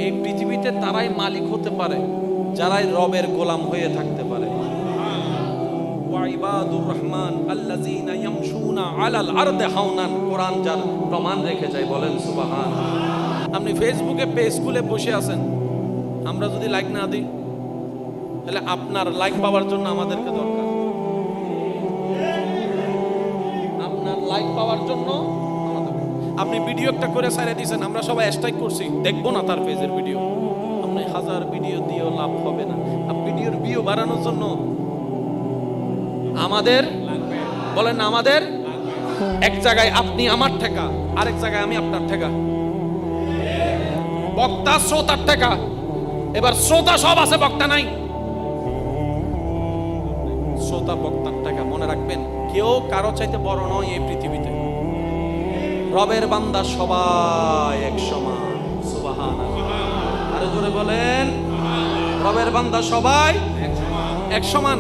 এই পৃথিবীতে তারাই মালিক হতে পারে যারাই রবের গোলাম হয়ে থাকতে পারে। ওয়া ইবাদুর রহমান আল্লাযীনা ইয়ামশুনা আলাল আরদি হাওনান, কোরআন যার প্রমাণ রেখে যায়, বলেন সুবহানাল্লাহ। আপনি ফেসবুকে পেজ খুলে বসে আছেন, আমরা যদি লাইক না দিই তাহলে আপনার লাইক পাওয়ার জন্য আমাদেরকে দরকার, আপনার লাইক পাওয়ার জন্য আমাদের। আপনি ভিডিও একটা করে ছাড়ে দিয়েছেন, আমরা সবাই স্ট্রাইক করছি, দেখবো না তার পেজের ভিডিও। আপনি হাজার ভিডিও দিয়েও লাভ হবে না। ভিডিওর ভিউ বাড়ানোর জন্য আমাদের বলেন, আমাদের এক জায়গায় আপনি আমার ঠেকা, আরেক জায়গায় আমি আপনার ঠেকা, বক্তা শ্রোতার ঠেকা। এবার শ্রোতা সব আছে, বক্তা নাই। শ্রোতা বক্তার ঠেকা, মনে রাখবেন কেউ কারো চাইতে বড় নয় এই পৃথিবীতে। রবের বান্দা সবাই এক সমান, সুবহানাল্লাহ। আরো জোরে বলেন, রবের বান্দা সবাই এক সমান।